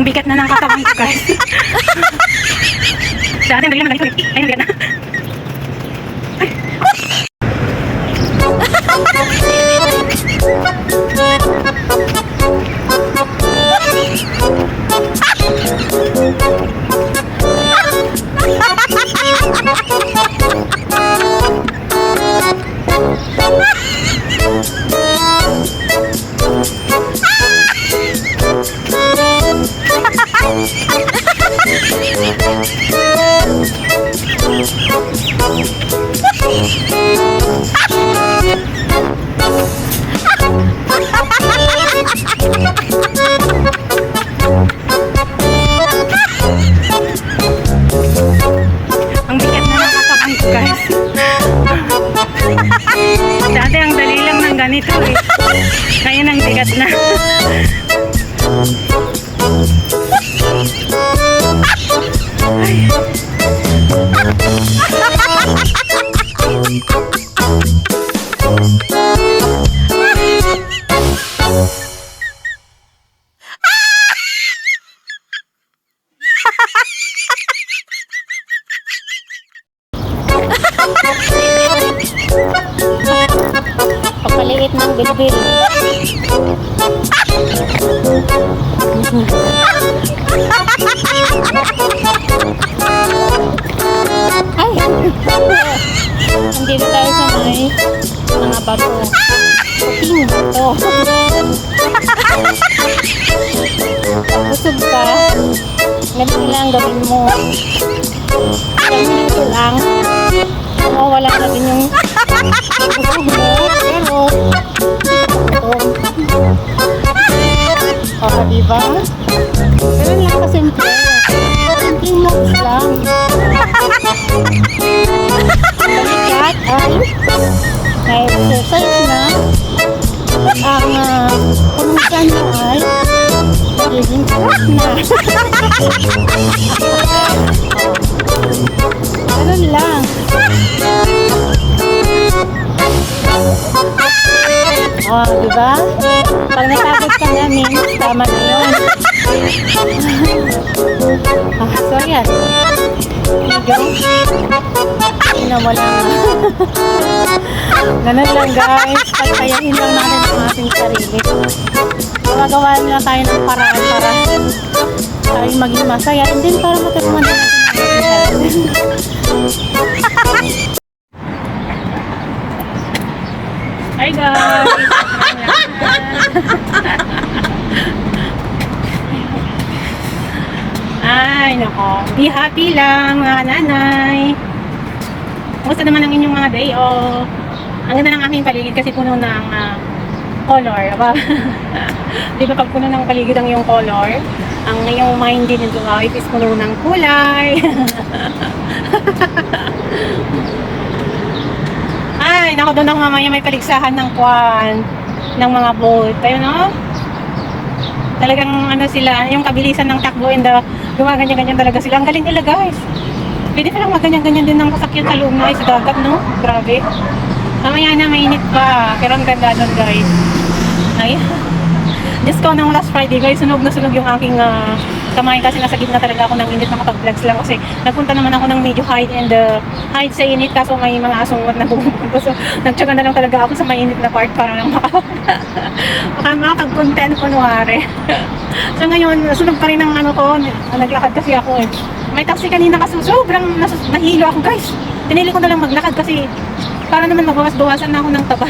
Ang bigat na ng katawan ko, guys. Dati ang bigat na ganito. Ay, ang bigat na. Ang bigat na ng katawan ko, guys. Dati ang dali lang ng ganito eh. Ngayon ang bigat na. Ay. Pagpaliit ng bilbil. Ay! Nandito tayo sa may mga bato. Puting bato. Pag busog ka, ganito lang gawin mo. 1 minuto lang. Mawala na din yung busog mo. Pero, ito. Diba? Ganun lang kasimple. Simpleng moves lang. Balikat ay may exercise na ang pumusan mo ay magiging flat na. Ganun lang. Diba? Pag natapos ka namin, tama na yun. So yan. Medyo na wala na. Ganun lang, guys. Pagpayahin lang natin ang ating sarili. Gagawa lang tayo ng paraan para tayo maging masaya and then para matulungan natin ang ating health. Hi guys! Ay, nako. Be happy lang, mga nanay. Kumusta naman ang inyong mga day off? Ang ganda ng aking paligid kasi puno ng color. Di ba pag puno ng paligid ang iyong color, ang iyong mind din ito is puno ng kulay. Ay, naku, doon ako mamaya may paligsahan ng kwan, ng mga boat. Ayun, no? Talagang ano sila, yung kabilisan ng takbo and gumaganyan-ganyan talaga sila. Ang galing nila, guys. Pwede pa lang maganyan-ganyan din ng kasakyan sa loob na ay sa dagat, no? Grabe. Mamaya na, mainit pa. Pero ang ganda doon, guys. Ay. Just ko nung last Friday, guys, sunog na sunog yung aking kamay kasi nasa gitna talaga ako ng init, nakapag-vlogs lang kasi nagpunta naman ako ng medyo hide hide sa init kaso may mga asunggot na bumupunta. So, nagtsaga na lang talaga ako sa mainit na part para lang makapag-content kunwari. So, ngayon, sunog pa rin ang ano ko, naglakad kasi ako eh. May taxi kanina kasi sobrang nahilo ako, guys. Pinili ko na lang maglakad kasi para naman magbawas-bawasan na ako ng taba.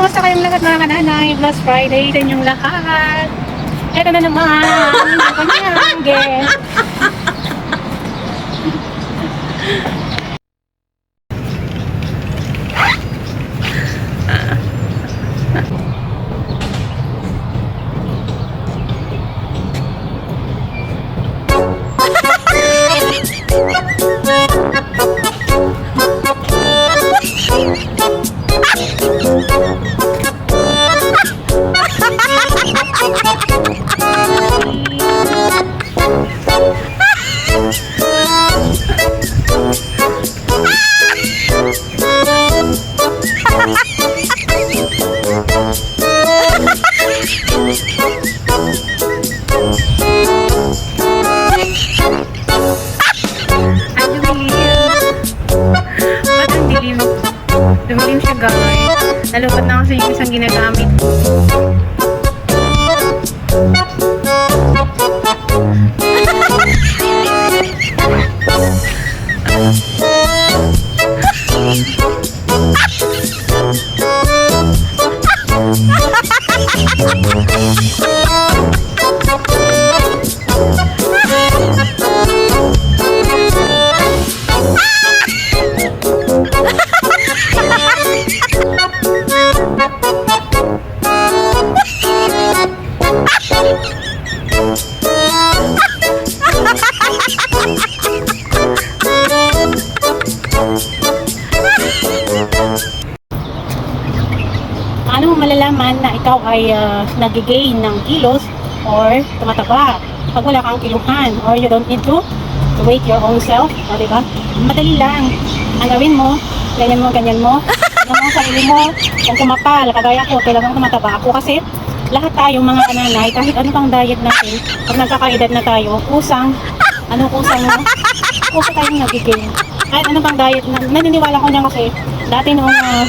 Kumusta kayong lahat mga kananay? Last Friday sa inyong lahat. Ito na naman ang kanyang guest. Nalupot na kasi yung isang ginagamit. Paano mo malalaman na ikaw ay nag-gain ng kilos or tumataba pag wala kang kiluhan or you don't need to weight your own self, o diba? Madali lang. Ang gawin mo, ganyan mo, ano mo sarili mo, kung kumapal, kagaya ko, talagang tumataba ako kasi lahat tayo mga kananay, kahit ano pang diet natin, pag nagkakaedad na tayo, kusang mo, kusa tayong nag-gain. Kahit ano pang diet, naniniwala ko niya kasi, dati noong mga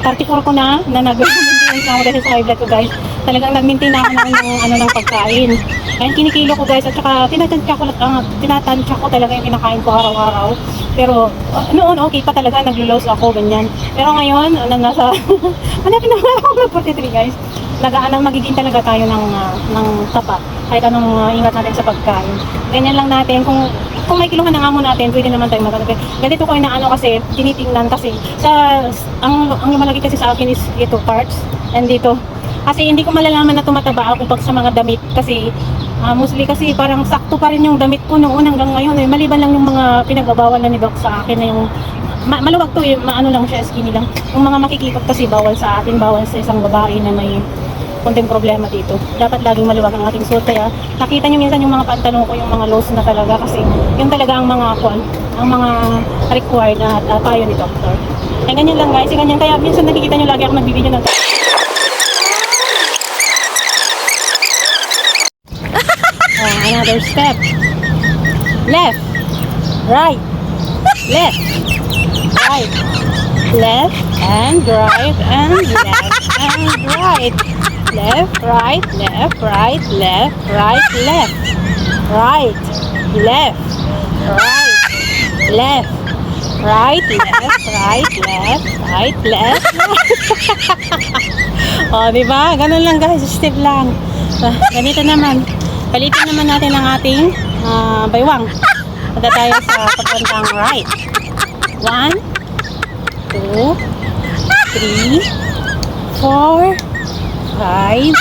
34 ko na nag-maintenance ako dahil sa high blood ko guys. Talagang nag-maintain ako ng pagkain. Kaya kinikilo ko guys at saka tinatansya ko talaga yung kinakain ko araw-araw. Pero noon okay pa talaga, naglo-lose ako ganyan. Pero ngayon, nasa hanapin na ako ng 43 guys. Magiging talaga tayo ng tapa. Kahit anong ingat natin sa pagkain. Ganyan lang natin kung may kiluhan ng amo natin, pwede naman tayo magkakape. Ganito ko inaano kasi, tinitingnan kasi. Ang lumalagi kasi sa akin is ito, parts. And dito. Kasi hindi ko malalaman na tumataba ako pag sa mga damit. Kasi, mostly kasi parang sakto pa rin yung damit ko noon hanggang ngayon. Maliban lang yung mga pinagbabawal na ni Doc sa akin na yung maluwag to maano lang siya, skinny lang. Yung mga makikipot kasi bawal sa atin, bawal sa isang babae na may konting problema dito. Dapat laging maluwag ang ating suot. Kaya nakita nyo minsan yung mga pantalon ko, yung mga lows na talaga kasi yung talaga ang mga required na payo ni doctor. Kaya ganyan lang guys, ganyan. Kaya minsan nakikita nyo lagi ako nagbibideo ng another step. Left, right, left, right, left, and right, and left, and right. Left, right, left, right, left, right, left, right, left, right, left, right, left, right, left, right, left, O, diba? Ganun lang guys, step lang. Ganito naman. Palitin naman natin ang ating baywang. Punta tayo sa papuntang right. 1, 2, 3, 4, 5,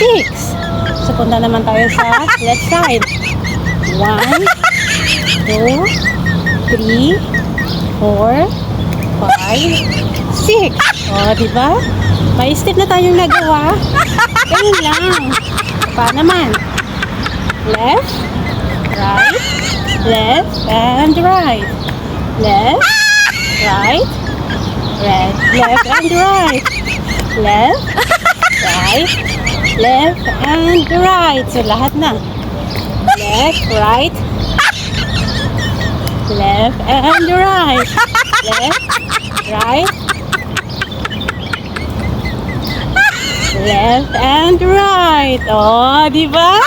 6. So, punta naman tayo sa left side. 1, 2, 3, 4, 5, 6. O, diba? May step na tayong nagawa. Ganyan lang. Pa naman. Left, right, left, and right. Left, right, left, and right. Left, right, left, and right. So, lahat na. Left, right, left, and right. Left, right, left, and right. Oh, di ba?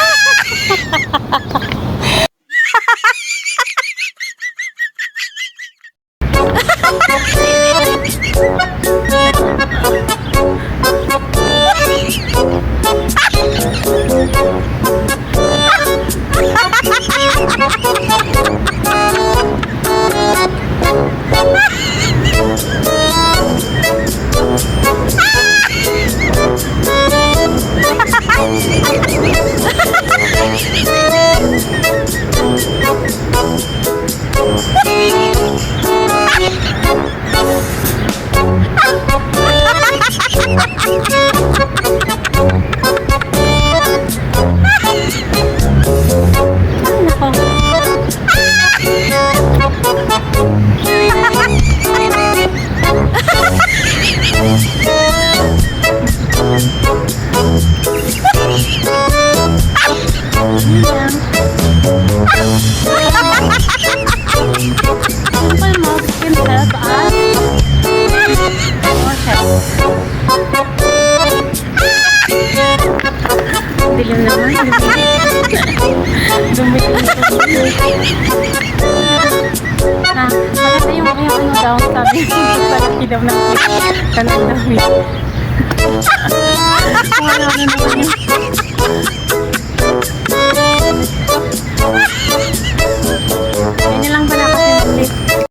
Simple mods can help us Dumi. Na, maganda yung ano daw, sabi ko, palaki daw ng kanang dami. Kung ano naman yun.